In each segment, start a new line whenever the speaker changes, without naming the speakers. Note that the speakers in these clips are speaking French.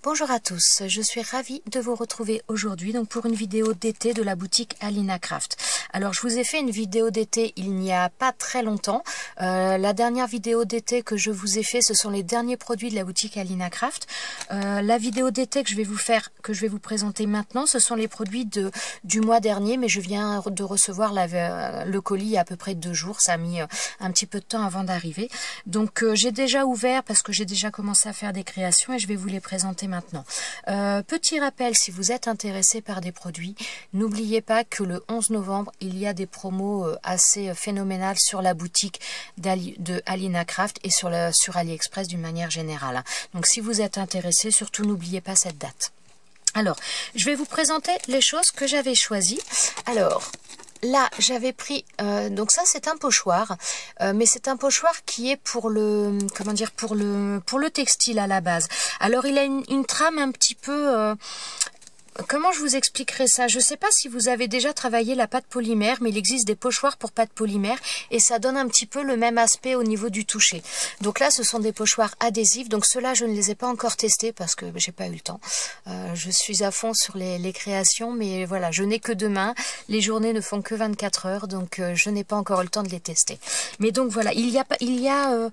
Bonjour à tous, je suis ravie de vous retrouver aujourd'hui donc pour une vidéo d'été de la boutique Alina Craft. Alors je vous ai fait une vidéo d'été il n'y a pas très longtemps. La dernière vidéo d'été que je vous ai fait, ce sont les derniers produits de la boutique Alina Craft. La vidéo d'été que je vais vous présenter maintenant, ce sont les produits du mois dernier, mais je viens de recevoir le colis il y a à peu près 2 jours. Ça a mis un petit peu de temps avant d'arriver. Donc j'ai déjà ouvert parce que j'ai déjà commencé à faire des créations et je vais vous les présenter maintenant. Petit rappel, si vous êtes intéressé par des produits, n'oubliez pas que le 11 novembre, il y a des promos assez phénoménales sur la boutique de Alina Craft et sur AliExpress d'une manière générale. Donc si vous êtes intéressé, surtout n'oubliez pas cette date. Alors, je vais vous présenter les choses que j'avais choisies. Alors, là, j'avais pris, donc ça c'est un pochoir, mais c'est un pochoir qui est pour le, comment dire, pour le textile à la base. Alors il a une trame un petit peu, comment je vous expliquerai ça? Je ne sais pas si vous avez déjà travaillé la pâte polymère, mais il existe des pochoirs pour pâte polymère et ça donne un petit peu le même aspect au niveau du toucher. Donc là, ce sont des pochoirs adhésifs. Donc ceux-là, je ne les ai pas encore testés parce que j'ai pas eu le temps. Je suis à fond sur les créations, mais voilà, je n'ai que 2 mains. Les journées ne font que 24 heures, donc je n'ai pas encore eu le temps de les tester. Mais donc voilà, il y a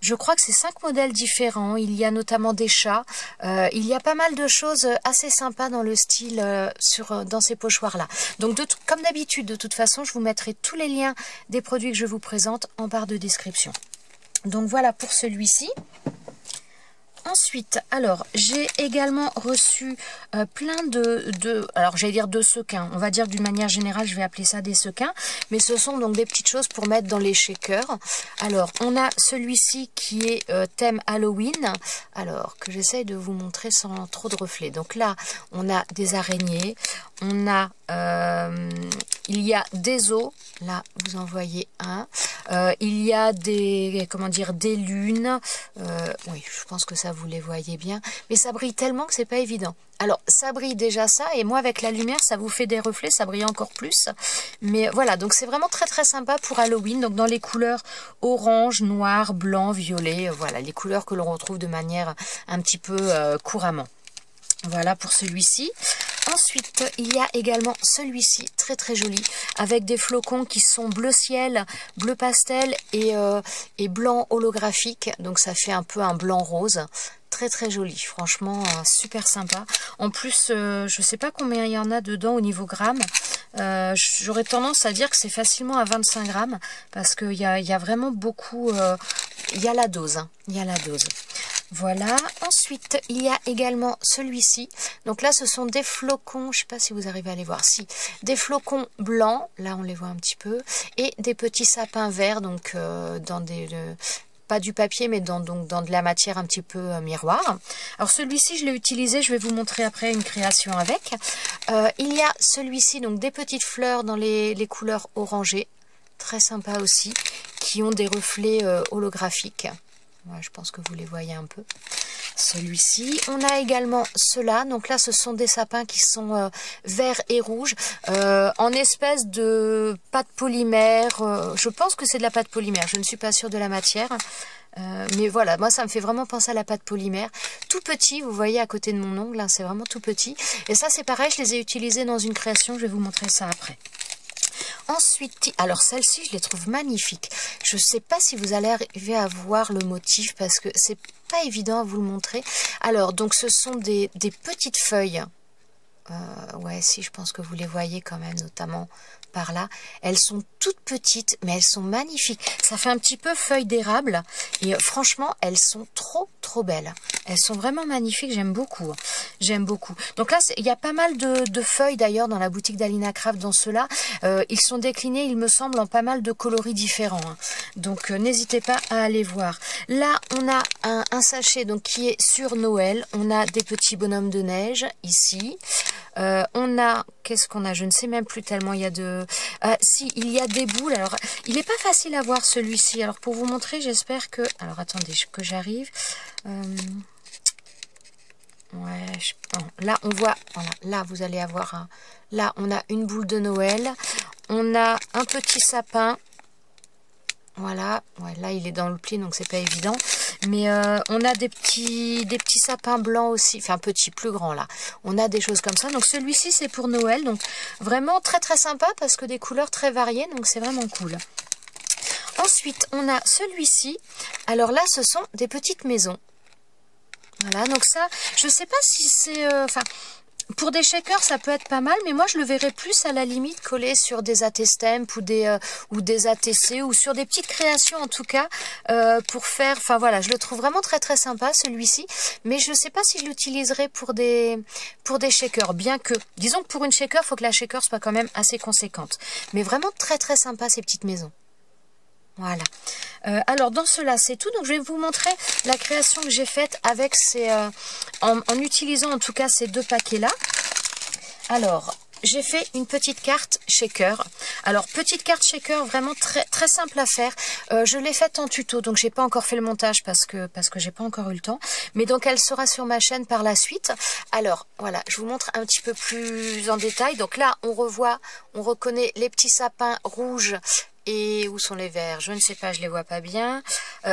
je crois que c'est 5 modèles différents. Il y a notamment des chats. Il y a pas mal de choses assez sympas dans le style dans ces pochoirs-là. Donc comme d'habitude, de toute façon, je vous mettrai tous les liens des produits que je vous présente en barre de description. Donc voilà pour celui-ci. Ensuite, alors, j'ai également reçu plein alors j'allais dire de sequins. On va dire d'une manière générale, je vais appeler ça des sequins. Mais ce sont donc des petites choses pour mettre dans les shakers. Alors, on a celui-ci qui est thème Halloween. Alors, que j'essaye de vous montrer sans trop de reflets. Donc là, on a des araignées. On a, il y a des os. Là, vous en voyez un. Il y a des lunes. Oui, je pense que ça vous les voyez bien. Mais ça brille tellement que c'est pas évident. Alors, ça brille déjà ça. Et moi, avec la lumière, ça vous fait des reflets. Ça brille encore plus. Mais voilà, donc c'est vraiment très très sympa pour Halloween. Donc dans les couleurs orange, noir, blanc, violet. Voilà, les couleurs que l'on retrouve de manière un petit peu couramment. Voilà pour celui-ci. Ensuite, il y a également celui-ci, très très joli, avec des flocons qui sont bleu ciel, bleu pastel et blanc holographique. Donc ça fait un peu un blanc rose. Très très joli, franchement super sympa. En plus, je sais pas combien il y en a dedans au niveau grammes. J'aurais tendance à dire que c'est facilement à 25 grammes parce qu'il y a vraiment beaucoup. Il y a la dose, hein, il y a la dose. Voilà, ensuite il y a également celui-ci. Donc là ce sont des flocons, je sais pas si vous arrivez à les voir, si, des flocons blancs, là on les voit un petit peu, et des petits sapins verts, donc dans pas du papier mais dans de la matière un petit peu miroir. Alors celui-ci je l'ai utilisé, je vais vous montrer après une création avec. Il y a celui-ci, donc des petites fleurs dans les couleurs orangées, très sympa aussi, qui ont des reflets holographiques. Ouais, je pense que vous les voyez un peu. Celui-ci. On a également ceux-là. Donc là, ce sont des sapins qui sont verts et rouges. En espèce de pâte polymère. Je pense que c'est de la pâte polymère. Je ne suis pas sûre de la matière. Mais voilà, moi, ça me fait vraiment penser à la pâte polymère. Tout petit, vous voyez à côté de mon ongle. Hein, c'est vraiment tout petit. Et ça, c'est pareil. Je les ai utilisés dans une création. Je vais vous montrer ça après. Ensuite, alors celle-ci, je les trouve magnifiques. Je ne sais pas si vous allez arriver à voir le motif parce que c'est pas évident à vous le montrer. Alors, donc ce sont des petites feuilles. Ouais, si, je pense que vous les voyez quand même, notamment par là. Elles sont toutes petites, mais elles sont magnifiques. Ça fait un petit peu feuille d'érable. Et franchement, elles sont trop belles. Elles sont vraiment magnifiques, j'aime beaucoup. J'aime beaucoup. Donc là, il y a pas mal de feuilles d'ailleurs dans la boutique d'Alina Craft dans ceux-là. Ils sont déclinés, il me semble, en pas mal de coloris différents. Hein. Donc n'hésitez pas à aller voir. Là, on a un sachet donc qui est sur Noël. On a des petits bonhommes de neige ici. On a, qu'est-ce qu'on a? Je ne sais même plus tellement il y a de... si, il y a des boules. Alors, il n'est pas facile à voir celui-ci. Alors, pour vous montrer, j'espère que... Alors, attendez, que j'arrive. Ouais, là, on voit... Voilà, là, vous allez avoir un... Là, on a une boule de Noël. On a un petit sapin. Voilà, ouais, là il est dans le pli donc c'est pas évident. Mais on a des petits sapins blancs aussi, enfin petits, plus grands là. On a des choses comme ça. Donc celui-ci c'est pour Noël, donc vraiment très très sympa parce que des couleurs très variées, donc c'est vraiment cool. Ensuite on a celui-ci. Alors là ce sont des petites maisons. Voilà, donc ça, je sais pas si c'est... pour des shakers, ça peut être pas mal, mais moi, je le verrais plus à la limite collé sur des AT-Stamp ou des ATC ou sur des petites créations en tout cas pour faire... Enfin voilà, je le trouve vraiment très très sympa celui-ci, mais je ne sais pas si je l'utiliserai pour des shakers, bien que... Disons que pour une shaker, il faut que la shaker soit quand même assez conséquente. Mais vraiment très très sympa ces petites maisons. Voilà. Alors dans cela c'est tout, donc je vais vous montrer la création que j'ai faite avec en utilisant en tout cas ces deux paquets là. Alors j'ai fait une petite carte shaker. Alors petite carte shaker vraiment très très simple à faire. Je l'ai faite en tuto, donc j'ai pas encore fait le montage parce que j'ai pas encore eu le temps. Mais donc elle sera sur ma chaîne par la suite. Alors voilà, je vous montre un petit peu plus en détail. Donc là on reconnaît les petits sapins rouges. Et où sont les verts? Je ne sais pas, je les vois pas bien.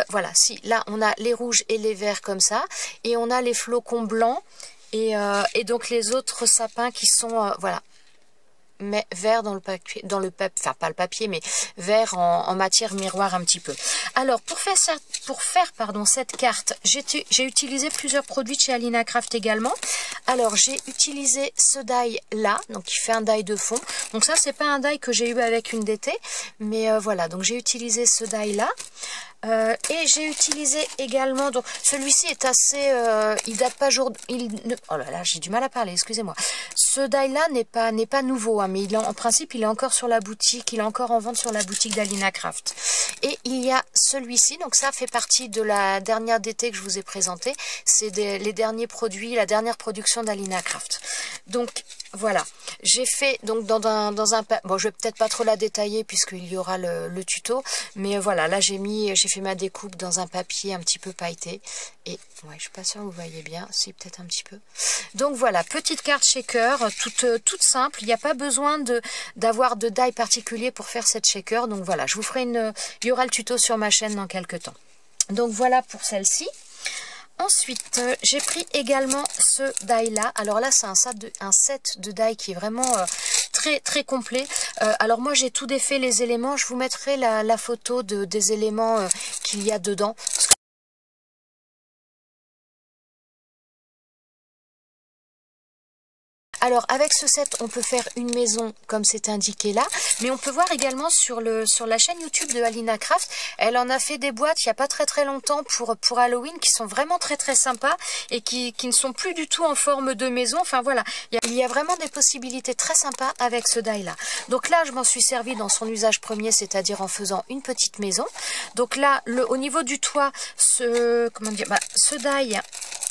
Voilà, si, là, on a les rouges et les verts comme ça. Et on a les flocons blancs. Et donc, les autres sapins qui sont, voilà, mais vert dans le papier, enfin pas le papier, mais vert en matière miroir un petit peu. Alors pour faire cette carte, j'ai utilisé plusieurs produits de chez Alina Craft également. Alors j'ai utilisé ce die là, donc qui fait un die de fond. Donc ça c'est pas un die que j'ai eu avec une DT, mais voilà, donc j'ai utilisé ce die là. Et j'ai utilisé également, donc celui-ci est assez, il date pas oh là là, j'ai du mal à parler, excusez-moi. Ce die là n'est pas nouveau, hein, mais en principe il est encore sur la boutique, il est encore en vente sur la boutique d'Alina Craft. Et il y a celui-ci, donc ça fait partie de la dernière DT que je vous ai présentée, c'est les derniers produits, la dernière production d'Alina Craft. Donc voilà, j'ai fait donc dans un bon, je vais peut-être pas trop la détailler puisqu'il y aura le tuto, mais voilà, là j'ai fait ma découpe dans un papier un petit peu pailleté et ouais, je suis pas sûre que vous voyez bien, si peut-être un petit peu. Donc voilà, petite carte shaker toute simple, il n'y a pas besoin d'avoir de die particulier pour faire cette shaker. Donc voilà, je vous ferai il y aura le tuto sur ma chaîne dans quelques temps. Donc voilà pour celle-ci. Ensuite, j'ai pris également ce die là. Alors là, c'est un set de die qui est vraiment très très complet. Alors moi, j'ai tout défait les éléments. Je vous mettrai la photo des éléments qu'il y a dedans. Alors avec ce set on peut faire une maison comme c'est indiqué là, mais on peut voir également sur la chaîne YouTube de Alina Craft, elle en a fait des boîtes il n'y a pas très très longtemps pour Halloween qui sont vraiment très très sympas et qui ne sont plus du tout en forme de maison. Enfin voilà, il y a vraiment des possibilités très sympas avec ce die là. Donc là je m'en suis servi dans son usage premier, c'est-à-dire en faisant une petite maison. Donc là au niveau du toit, ce die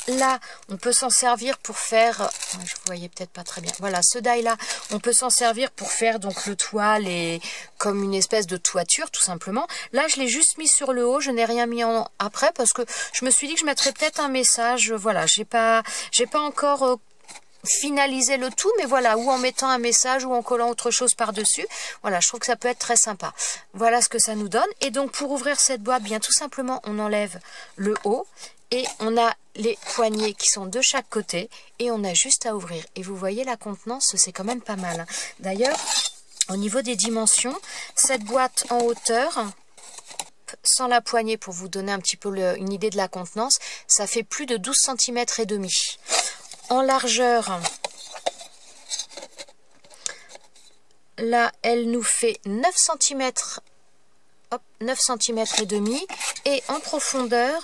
là, on peut s'en servir pour faire... Je vous voyais peut-être pas très bien. Voilà, ce die là, on peut s'en servir pour faire donc le toit, comme une espèce de toiture, tout simplement. Là, je l'ai juste mis sur le haut. Je n'ai rien mis après parce que je me suis dit que je mettrais peut-être un message. Voilà, j'ai pas encore... finaliser le tout, mais voilà, ou en mettant un message ou en collant autre chose par-dessus. Voilà, je trouve que ça peut être très sympa. Voilà ce que ça nous donne. Et donc, pour ouvrir cette boîte, bien tout simplement, on enlève le haut et on a les poignées qui sont de chaque côté et on a juste à ouvrir. Et vous voyez, la contenance, c'est quand même pas mal. D'ailleurs, au niveau des dimensions, cette boîte en hauteur... sans la poignée pour vous donner un petit peu une idée de la contenance, ça fait plus de 12 cm et demi. En largeur, là, elle nous fait 9 cm, hop, 9 cm et demi. Et en profondeur,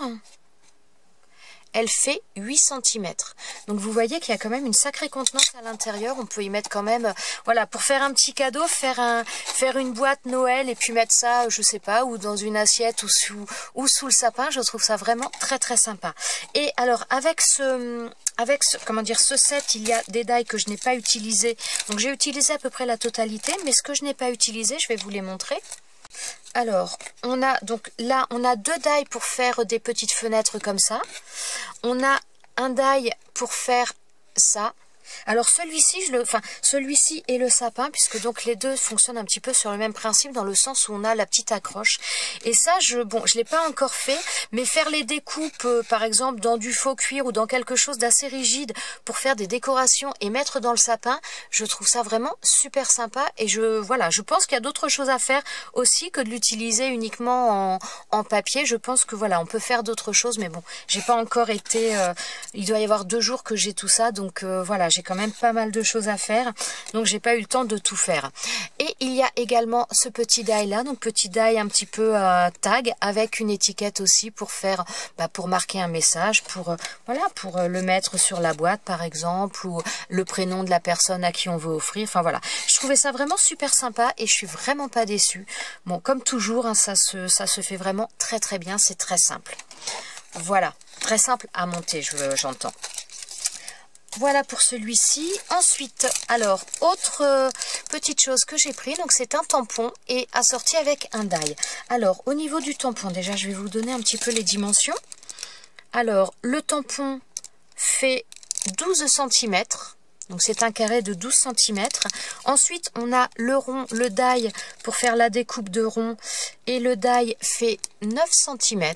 elle fait 8 cm. Donc vous voyez qu'il y a quand même une sacrée contenance à l'intérieur. On peut y mettre quand même, voilà, pour faire un petit cadeau, faire une boîte Noël et puis mettre ça, je sais pas, ou dans une assiette ou sous le sapin. Je trouve ça vraiment très très sympa. Et alors avec ce set, il y a des die que je n'ai pas utilisé. Donc j'ai utilisé à peu près la totalité, mais ce que je n'ai pas utilisé, je vais vous les montrer. Alors, on a donc là, on a deux die pour faire des petites fenêtres comme ça. On a un die pour faire ça. Alors celui-ci, celui-ci et le sapin, puisque donc les deux fonctionnent un petit peu sur le même principe, dans le sens où on a la petite accroche. Et ça, je l'ai pas encore fait, mais faire les découpes, par exemple, dans du faux cuir ou dans quelque chose d'assez rigide pour faire des décorations et mettre dans le sapin, je trouve ça vraiment super sympa. Et je pense qu'il y a d'autres choses à faire aussi que de l'utiliser uniquement en papier. Je pense que voilà, on peut faire d'autres choses, mais bon, j'ai pas encore été... il doit y avoir 2 jours que j'ai tout ça, donc voilà, j'ai quand même pas mal de choses à faire, donc j'ai pas eu le temps de tout faire. Et il y a également ce petit die là, donc petit die un petit peu tag, avec une étiquette aussi pour faire, pour marquer un message, pour le mettre sur la boîte par exemple, ou le prénom de la personne à qui on veut offrir. Enfin voilà, je trouvais ça vraiment super sympa et je suis vraiment pas déçue. Bon, comme toujours, hein, ça se fait vraiment très très bien, c'est très simple. Voilà, très simple à monter, j'entends. Voilà pour celui-ci. Ensuite, alors, autre petite chose que j'ai pris, donc c'est un tampon et assorti avec un die. Alors, au niveau du tampon, déjà, je vais vous donner un petit peu les dimensions. Alors, le tampon fait 12 cm. Donc, c'est un carré de 12 cm. Ensuite, on a le rond, le die pour faire la découpe de rond. Et le die fait 9 cm.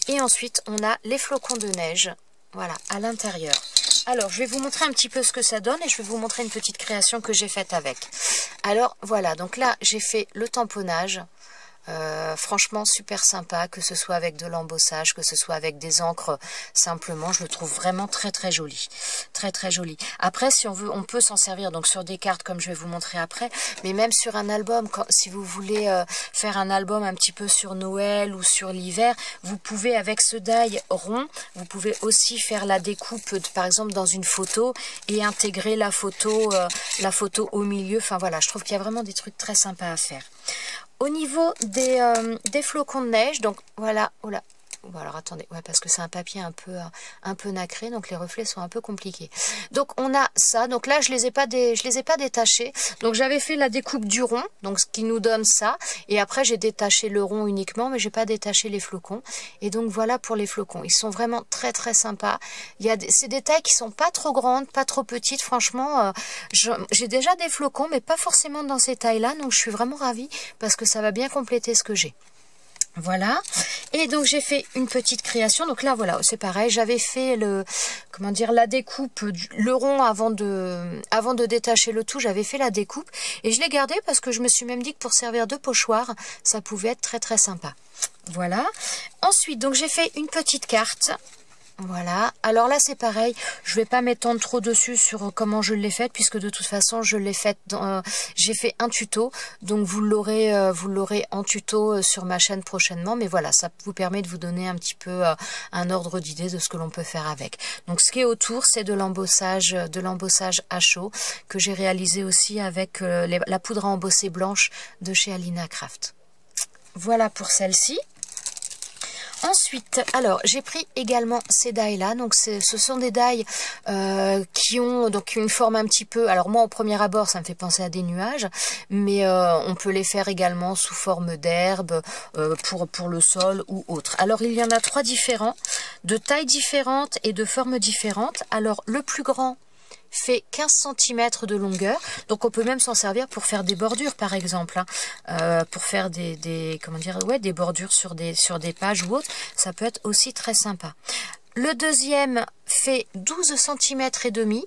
Et ensuite, on a les flocons de neige, voilà, à l'intérieur. Alors, je vais vous montrer un petit peu ce que ça donne et je vais vous montrer une petite création que j'ai faite avec. Alors, voilà, donc là, j'ai fait le tamponnage. Franchement super sympa, que ce soit avec de l'embossage, que ce soit avec des encres simplement, je le trouve vraiment très très joli, très très joli. Après, si on veut, on peut s'en servir donc sur des cartes comme je vais vous montrer après, mais même sur un album, si vous voulez faire un album un petit peu sur Noël ou sur l'hiver, vous pouvez avec ce die rond, vous pouvez aussi faire la découpe par exemple dans une photo et intégrer la photo au milieu. Enfin voilà, je trouve qu'il y a vraiment des trucs très sympas à faire. Au niveau des flocons de neige, donc voilà, oh là, bon alors attendez, ouais, parce que c'est un papier un peu nacré, donc les reflets sont un peu compliqués. Donc on a ça, donc là je les ai pas détachés, donc j'avais fait la découpe du rond, donc ce qui nous donne ça, et après j'ai détaché le rond uniquement, mais j'ai pas détaché les flocons, et donc voilà pour les flocons. Ils sont vraiment très très sympas. Il y a ces détails qui sont pas trop grandes, pas trop petites, franchement, j'ai déjà des flocons, mais pas forcément dans ces tailles-là, donc je suis vraiment ravie parce que ça va bien compléter ce que j'ai. Voilà, et donc j'ai fait une petite création. Donc là voilà, c'est pareil, j'avais fait la découpe, le rond avant de détacher le tout, j'avais fait la découpe et je l'ai gardé parce que je me suis même dit que pour servir de pochoir, ça pouvait être très très sympa. Voilà, ensuite donc j'ai fait une petite carte. Voilà, alors là c'est pareil, je vais pas m'étendre trop dessus sur comment je l'ai faite, puisque de toute façon je l'ai faite j'ai fait un tuto, donc vous l'aurez en tuto sur ma chaîne prochainement, mais voilà, ça vous permet de vous donner un petit peu un ordre d'idée de ce que l'on peut faire avec. Donc ce qui est autour, c'est de l'embossage à chaud, que j'ai réalisé aussi avec la poudre à embosser blanche de chez Alina Craft. Voilà pour celle-ci. Ensuite, alors j'ai pris également ces die là, donc ce sont des die qui ont donc une forme un petit peu, alors moi au premier abord ça me fait penser à des nuages, mais on peut les faire également sous forme d'herbe pour le sol ou autre. Alors il y en a 3 différents, de tailles différentes et de formes différentes. Alors le plus grand fait 15 cm de longueur, donc on peut même s'en servir pour faire des bordures par exemple, hein, pour faire des bordures sur des pages ou autres, ça peut être aussi très sympa. Le deuxième fait 12 cm et demi,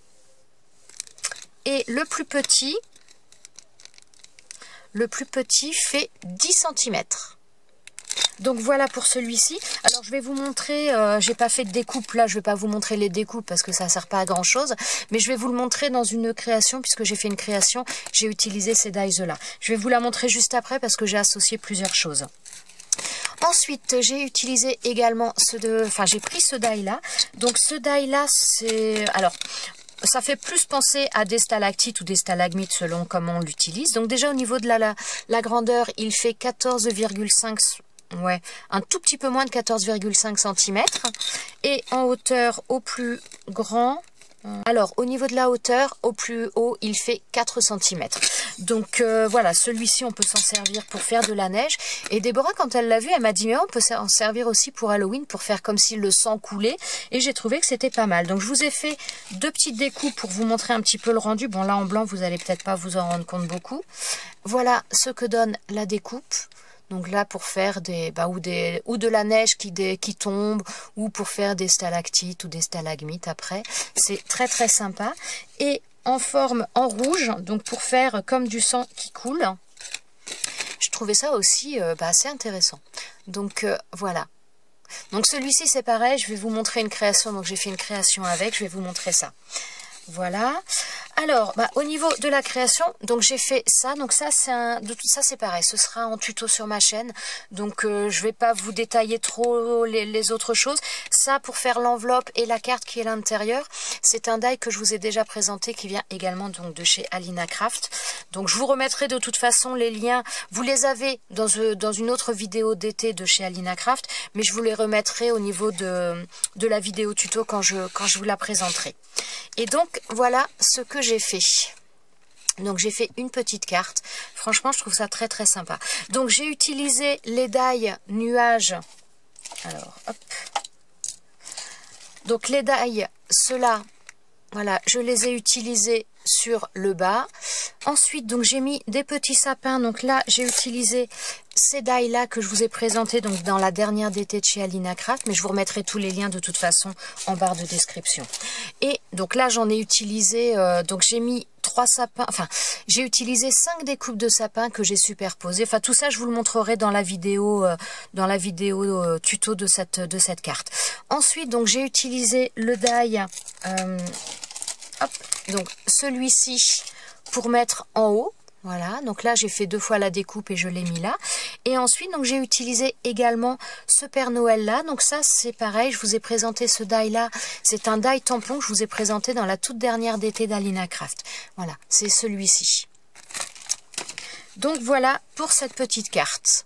et le plus petit fait 10 cm. Donc voilà pour celui-ci. Alors je vais vous montrer, j'ai pas fait de découpe là, je vais pas vous montrer les découpes parce que ça sert pas à grand chose, mais je vais vous le montrer dans une création, puisque j'ai fait une création, j'ai utilisé ces dies là. Je vais vous la montrer juste après parce que j'ai associé plusieurs choses. Ensuite, j'ai utilisé également j'ai pris ce die là. Donc ce die là, c'est, alors ça fait plus penser à des stalactites ou des stalagmites selon comment on l'utilise. Donc déjà au niveau de la grandeur, il fait 14,5 ouais, un tout petit peu moins de 14,5 cm. Et en hauteur, au plus grand, Alors, au niveau de la hauteur, au plus haut, il fait 4 cm. Donc, voilà, celui-ci, on peut s'en servir pour faire de la neige. Et Déborah, quand elle l'a vu, elle m'a dit, mais on peut en servir aussi pour Halloween, pour faire comme si le sang coulait. Et j'ai trouvé que c'était pas mal. Donc, je vous ai fait 2 petites découpes pour vous montrer un petit peu le rendu. Bon, là, en blanc, vous allez peut-être pas vous en rendre compte beaucoup. Voilà ce que donne la découpe. Donc là, pour faire ou de la neige qui tombe, ou pour faire des stalactites ou des stalagmites après. C'est très très sympa. Et en forme en rouge, donc pour faire comme du sang qui coule. Je trouvais ça aussi assez intéressant. Donc voilà. Donc celui-ci c'est pareil, je vais vous montrer une création. Donc j'ai fait une création avec, je vais vous montrer ça. Voilà. Alors, au niveau de la création, donc j'ai fait ça. Donc ça, c'est pareil. Ce sera en tuto sur ma chaîne. Donc je vais pas vous détailler trop les autres choses. Ça, pour faire l'enveloppe et la carte qui est à l'intérieur, c'est un die que je vous ai déjà présenté, qui vient également donc de chez Alina Craft. Donc je vous remettrai de toute façon les liens. Vous les avez dans une autre vidéo d'été de chez Alina Craft, mais je vous les remettrai au niveau de la vidéo tuto quand je vous la présenterai. Et donc voilà ce que j'ai fait. Donc j'ai fait une petite carte. Franchement, je trouve ça très très sympa. Donc j'ai utilisé les die nuages. Alors hop. Donc les die, ceux-là, voilà, je les ai utilisés sur le bas. Ensuite, donc j'ai mis des petits sapins. Donc là, j'ai utilisé ces die là que je vous ai présentés donc dans la dernière d'été de chez Alina Craft, mais je vous remettrai tous les liens de toute façon en barre de description. Et donc là, j'en ai utilisé, donc j'ai mis 3 sapins, enfin j'ai utilisé 5 découpes de sapins que j'ai superposées. Enfin tout ça, je vous le montrerai dans la vidéo tuto de cette carte. Ensuite, donc j'ai utilisé le die, hop, donc celui-ci pour mettre en haut. Voilà, donc là j'ai fait 2 fois la découpe et je l'ai mis là. Et ensuite, donc j'ai utilisé également ce Père Noël là. Donc ça c'est pareil, je vous ai présenté ce die là. C'est un die tampon que je vous ai présenté dans la toute dernière d'été d'Alina Craft. Voilà, c'est celui-ci. Donc voilà pour cette petite carte.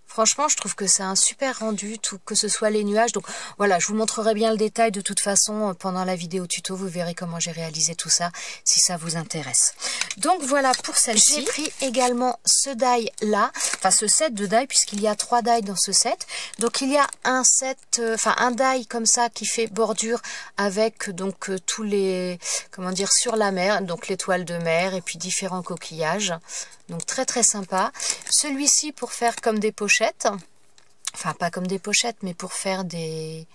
Franchement, je trouve que c'est un super rendu, tout que ce soit les nuages. Donc voilà, je vous montrerai bien le détail de toute façon pendant la vidéo tuto. Vous verrez comment j'ai réalisé tout ça, si ça vous intéresse. Donc voilà pour celle-ci. J'ai pris également ce die là, enfin ce set de die, puisqu'il y a 3 die dans ce set. Donc il y a un set, un die comme ça qui fait bordure avec donc tous les, comment dire, sur la mer, donc l'étoile de mer et puis différents coquillages. Donc très très sympa. Celui-ci pour faire comme des pochettes. Enfin pas comme des pochettes, mais pour faire des...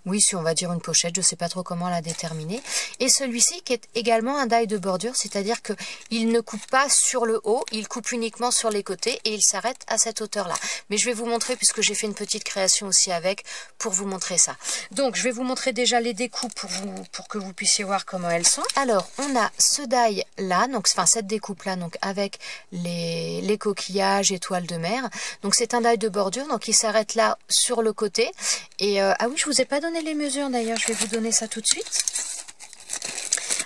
Oui, si on va dire une pochette, je ne sais pas trop comment la déterminer. Et celui-ci qui est également un die de bordure, c'est-à-dire que il ne coupe pas sur le haut, il coupe uniquement sur les côtés et il s'arrête à cette hauteur-là. Mais je vais vous montrer puisque j'ai fait une petite création aussi avec pour vous montrer ça. Donc je vais vous montrer déjà les découpes pour que vous puissiez voir comment elles sont. Alors on a ce die là, donc enfin cette découpe là, donc avec les coquillages, étoiles de mer. Donc c'est un die de bordure, donc il s'arrête là sur le côté. Et ah oui, je vous ai pas donné les mesures d'ailleurs, je vais vous donner ça tout de suite.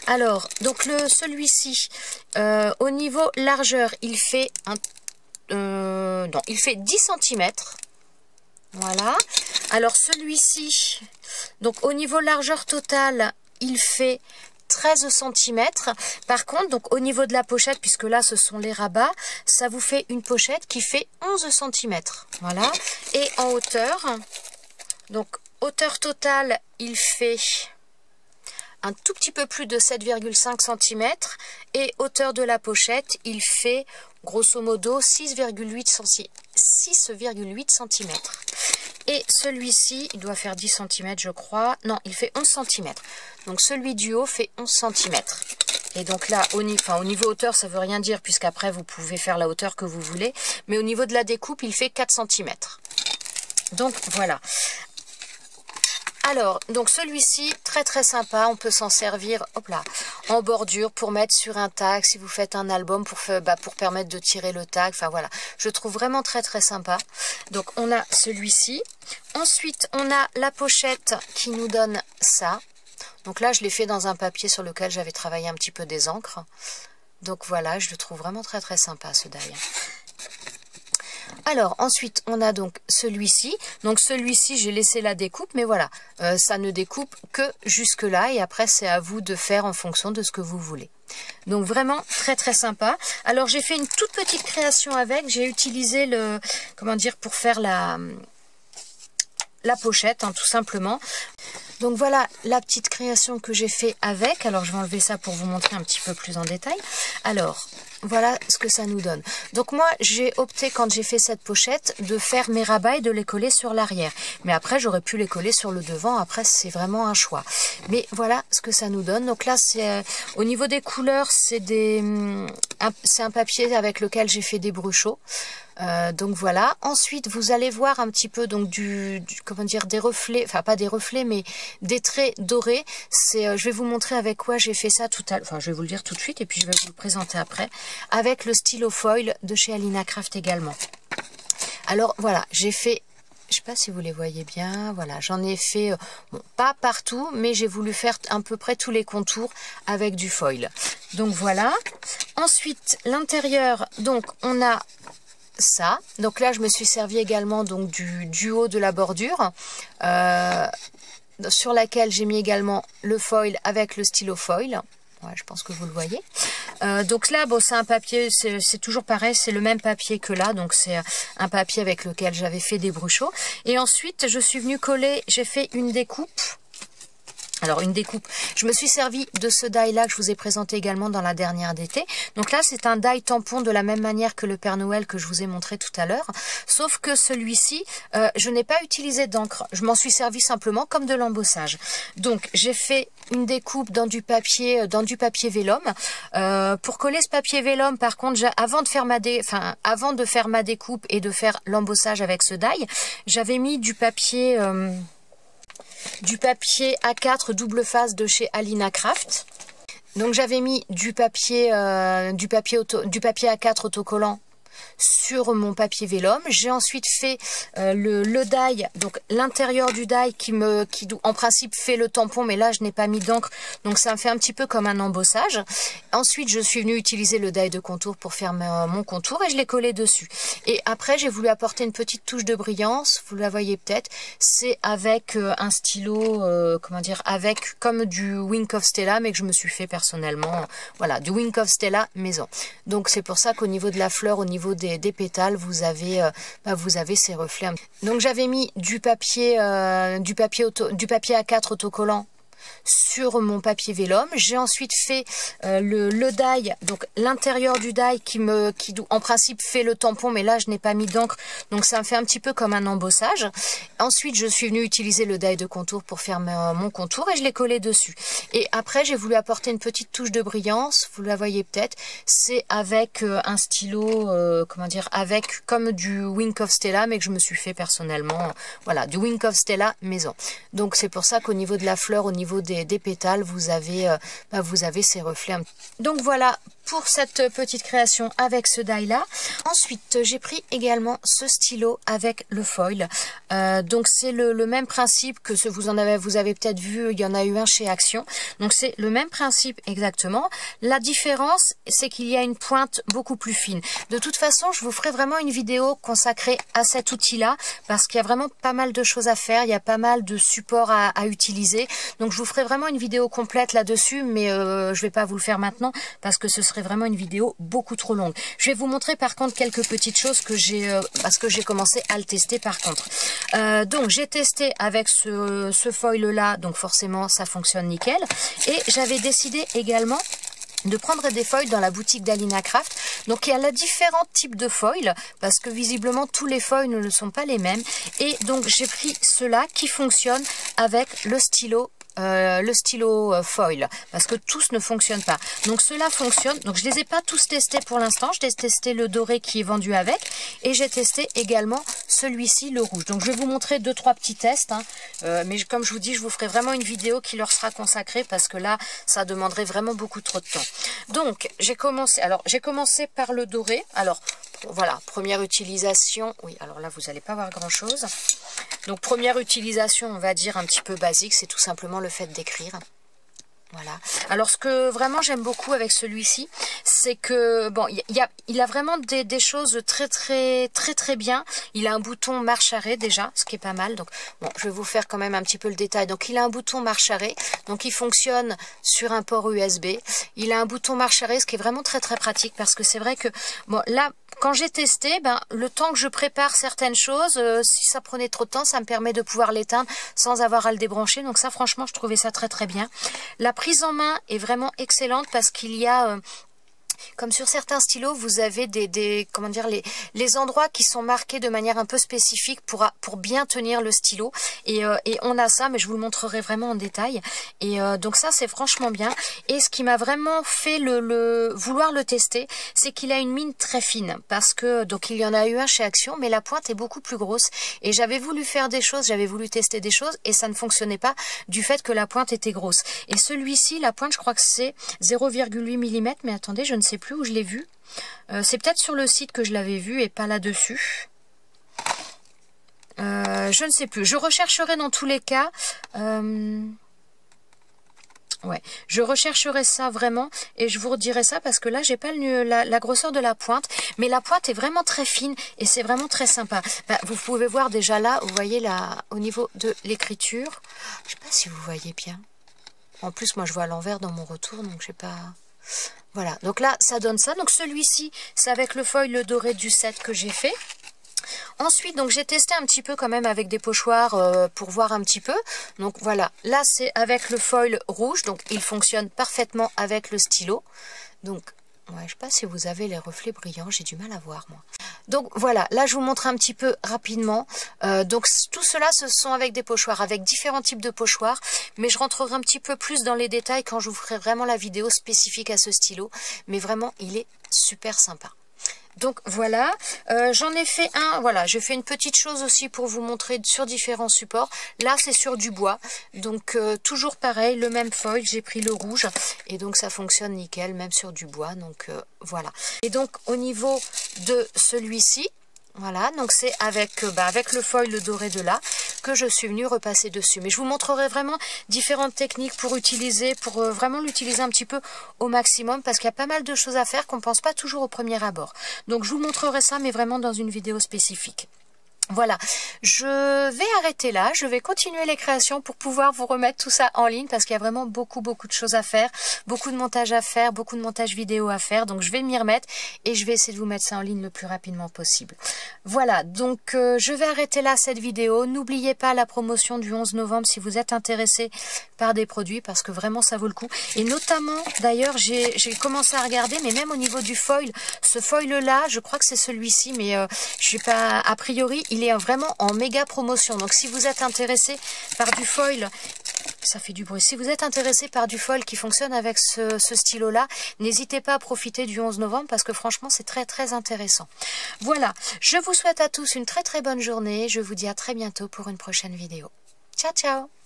Alors, donc celui-ci, au niveau largeur, il fait il fait 10 cm. Voilà. Alors celui-ci, donc au niveau largeur totale, il fait 13 cm. Par contre, donc au niveau de la pochette, puisque là ce sont les rabats, ça vous fait une pochette qui fait 11 cm. Voilà. Et en hauteur, donc hauteur totale, il fait un tout petit peu plus de 7,5 cm. Et hauteur de la pochette, il fait grosso modo 6,8 cm. Et celui-ci, il doit faire 10 cm je crois. Non, il fait 11 cm. Donc celui du haut fait 11 cm. Et donc là, au niveau hauteur, ça veut rien dire puisqu'après vous pouvez faire la hauteur que vous voulez. Mais au niveau de la découpe, il fait 4 cm. Donc voilà. Alors, donc celui-ci, très très sympa, on peut s'en servir, hop là, en bordure pour mettre sur un tag, si vous faites un album pour permettre de tirer le tag, enfin voilà, je trouve vraiment très très sympa. Donc on a celui-ci, ensuite on a la pochette qui nous donne ça, donc là je l'ai fait dans un papier sur lequel j'avais travaillé un petit peu des encres, donc voilà, je le trouve vraiment très très sympa ce die. Alors ensuite on a donc celui-ci. Donc celui-ci j'ai laissé la découpe, mais voilà, ça ne découpe que jusque là et après c'est à vous de faire en fonction de ce que vous voulez. Donc vraiment très très sympa. Alors j'ai fait une toute petite création avec, j'ai utilisé le, comment dire, pour faire la pochette, hein, tout simplement. Donc voilà la petite création que j'ai fait avec. Alors je vais enlever ça pour vous montrer un petit peu plus en détail. Alors voilà ce que ça nous donne. Donc moi j'ai opté, quand j'ai fait cette pochette, de faire mes rabats et de les coller sur l'arrière. Mais après j'aurais pu les coller sur le devant, après c'est vraiment un choix. Mais voilà ce que ça nous donne. Donc là c'est au niveau des couleurs, c'est un papier avec lequel j'ai fait des bruchots. Donc voilà. Ensuite vous allez voir un petit peu donc comment dire, des reflets, enfin pas des reflets mais des traits dorés. C'est je vais vous montrer avec quoi j'ai fait ça tout à l'heure, enfin je vais vous le dire tout de suite et puis je vais vous le présenter après, avec le stylo foil de chez Alina Craft également. Alors voilà, j'ai fait, je sais pas si vous les voyez bien, voilà, j'en ai fait, bon, pas partout, mais j'ai voulu faire à peu près tous les contours avec du foil. Donc voilà. Ensuite, l'intérieur, donc on a ça. Donc là, je me suis servi également donc du haut de la bordure, sur laquelle j'ai mis également le foil avec le stylo foil. Ouais, je pense que vous le voyez. Donc là, bon, c'est un papier, c'est toujours pareil, c'est le même papier que là. Donc c'est un papier avec lequel j'avais fait des bruchots. Et ensuite, je suis venue coller, j'ai fait une découpe. Alors une découpe, je me suis servi de ce die là que je vous ai présenté également dans la dernière d'été. Donc là c'est un die tampon de la même manière que le Père Noël que je vous ai montré tout à l'heure. Sauf que celui-ci, je n'ai pas utilisé d'encre. Je m'en suis servi simplement comme de l'embossage. Donc j'ai fait une découpe dans du papier vélum. Pour coller ce papier vélum, par contre, avant de faire ma découpe et de faire l'embossage avec ce die, j'avais mis du papier A4 double face de chez Alina Craft. Donc j'avais mis du papier A4 autocollant sur mon papier vélum. J'ai ensuite fait le die, donc l'intérieur du die qui en principe fait le tampon, mais là je n'ai pas mis d'encre, donc ça me fait un petit peu comme un embossage. Ensuite je suis venue utiliser le die de contour pour faire mon contour et je l'ai collé dessus. Et après j'ai voulu apporter une petite touche de brillance, vous la voyez peut-être, c'est avec un stylo, comment dire, avec comme du Wink of Stella, mais que je me suis fait personnellement, voilà, du Wink of Stella maison. Donc c'est pour ça qu'au niveau de la fleur, au niveau des pétales, vous avez ces reflets. Donc j'avais mis du papier A4 autocollant sur mon papier vélum. J'ai ensuite fait le die, donc l'intérieur du die qui en principe fait le tampon, mais là je n'ai pas mis d'encre, donc ça me fait un petit peu comme un embossage. Ensuite je suis venue utiliser le die de contour pour faire mon contour et je l'ai collé dessus. Et après j'ai voulu apporter une petite touche de brillance, vous la voyez peut-être, c'est avec un stylo, comment dire, avec comme du Wink of Stella, mais que je me suis fait personnellement, voilà, du Wink of Stella maison. Donc c'est pour ça qu'au niveau de la fleur, au niveau des pétales, vous avez ces reflets. Donc voilà pour cette petite création avec ce die là. Ensuite j'ai pris également ce stylo avec le foil. Donc c'est le même principe que vous avez peut-être vu, il y en a eu un chez Action. Donc c'est le même principe exactement. La différence c'est qu'il y a une pointe beaucoup plus fine. De toute façon je vous ferai vraiment une vidéo consacrée à cet outil là, parce qu'il y a vraiment pas mal de choses à faire, il y a pas mal de supports à utiliser. Donc je vous ferai vraiment une vidéo complète là-dessus, mais je vais pas vous le faire maintenant parce que ce serait vraiment une vidéo beaucoup trop longue. Je vais vous montrer par contre quelques petites choses que parce que j'ai commencé à le tester par contre. Donc j'ai testé avec ce foil là, donc forcément ça fonctionne nickel. Et j'avais décidé également de prendre des foils dans la boutique d'Alina Craft. Donc il y a différents types de foils, parce que visiblement tous les foils ne sont pas les mêmes. Et donc j'ai pris ceux-là qui fonctionnent avec le stylo foil, parce que tous ne fonctionnent pas. Donc ceux-là fonctionnent. Donc je les ai pas tous testés pour l'instant. J'ai testé le doré qui est vendu avec, et j'ai testé également celui-ci, le rouge. Donc je vais vous montrer 2-3 petits tests, hein. Mais comme je vous dis, je vous ferai vraiment une vidéo qui leur sera consacrée, parce que là ça demanderait vraiment beaucoup trop de temps. Donc j'ai commencé par le doré. Alors voilà, première utilisation. Oui, alors là vous n'allez pas voir grand chose. Donc première utilisation, on va dire un petit peu basique, c'est tout simplement le fait d'écrire. Voilà. Alors, ce que vraiment j'aime beaucoup avec celui-ci, c'est que, bon, il a vraiment des choses très bien. Il a un bouton marche arrêt déjà, ce qui est pas mal. Donc, bon, je vais vous faire quand même un petit peu le détail. Donc, il a un bouton marche arrêt. Donc, il fonctionne sur un port USB. Il a un bouton marche arrêt, ce qui est vraiment très pratique parce que c'est vrai que, bon, là, quand j'ai testé, ben, le temps que je prépare certaines choses, si ça prenait trop de temps, ça me permet de pouvoir l'éteindre sans avoir à le débrancher. Donc ça, franchement, je trouvais ça très bien. La prise en main est vraiment excellente parce qu'il y a... comme sur certains stylos, vous avez comment dire, les endroits qui sont marqués de manière un peu spécifique pour bien tenir le stylo. Et on a ça, mais je vous le montrerai vraiment en détail. Et donc ça, c'est franchement bien. Et ce qui m'a vraiment fait vouloir le tester, c'est qu'il a une mine très fine. Parce que, donc il y en a eu un chez Action, mais la pointe est beaucoup plus grosse. Et j'avais voulu faire des choses, j'avais voulu tester des choses, et ça ne fonctionnait pas du fait que la pointe était grosse. Et celui-ci, la pointe, je crois que c'est 0,8 mm, mais attendez, je ne sais plus où je l'ai vu. C'est peut-être sur le site que je l'avais vu et pas là-dessus. Je ne sais plus. Je rechercherai dans tous les cas. Ouais, je rechercherai ça vraiment et je vous redirai ça parce que là, j'ai pas la grosseur de la pointe. Mais la pointe est vraiment très fine et c'est vraiment très sympa. Bah, vous pouvez voir déjà là, vous voyez là, au niveau de l'écriture. Je sais pas si vous voyez bien. En plus, moi, je vois à l'envers dans mon retour, donc je sais pas... Voilà, donc là, ça donne ça. Donc celui-ci, c'est avec le foil doré du set que j'ai fait. Ensuite, donc j'ai testé un petit peu quand même avec des pochoirs pour voir un petit peu. Donc voilà, là c'est avec le foil rouge, donc il fonctionne parfaitement avec le stylo. Donc, ouais, je sais pas si vous avez les reflets brillants, j'ai du mal à voir moi. Donc voilà, là je vous montre un petit peu rapidement. Donc tout cela, ce sont avec des pochoirs, avec différents types de pochoirs. Mais je rentrerai un petit peu plus dans les détails quand je vous ferai vraiment la vidéo spécifique à ce stylo. Mais vraiment, il est super sympa. Donc voilà, j'en ai fait un, voilà, j'ai fait une petite chose aussi pour vous montrer sur différents supports. Là, c'est sur du bois, donc toujours pareil, le même foil, j'ai pris le rouge et donc ça fonctionne nickel, même sur du bois, donc voilà. Et donc au niveau de celui-ci, voilà, donc c'est avec le foil doré de là que je suis venue repasser dessus. Mais je vous montrerai vraiment différentes techniques pour utiliser, pour vraiment l'utiliser un petit peu au maximum parce qu'il y a pas mal de choses à faire qu'on ne pense pas toujours au premier abord. Donc je vous montrerai ça, mais vraiment dans une vidéo spécifique. Voilà, je vais arrêter là, je vais continuer les créations pour pouvoir vous remettre tout ça en ligne parce qu'il y a vraiment beaucoup de choses à faire, beaucoup de montage à faire, beaucoup de montage vidéo à faire, donc je vais m'y remettre et je vais essayer de vous mettre ça en ligne le plus rapidement possible. Voilà, donc je vais arrêter là cette vidéo, n'oubliez pas la promotion du 11 novembre si vous êtes intéressé par des produits parce que vraiment ça vaut le coup et notamment d'ailleurs j'ai commencé à regarder mais même au niveau du foil, ce foil là, je crois que c'est celui-ci mais je sais pas, a priori il est vraiment en méga promotion. Donc si vous êtes intéressé par du foil, ça fait du bruit. Si vous êtes intéressé par du foil qui fonctionne avec ce stylo-là, n'hésitez pas à profiter du 11 novembre parce que franchement, c'est très intéressant. Voilà, je vous souhaite à tous une très bonne journée. Je vous dis à très bientôt pour une prochaine vidéo. Ciao, ciao!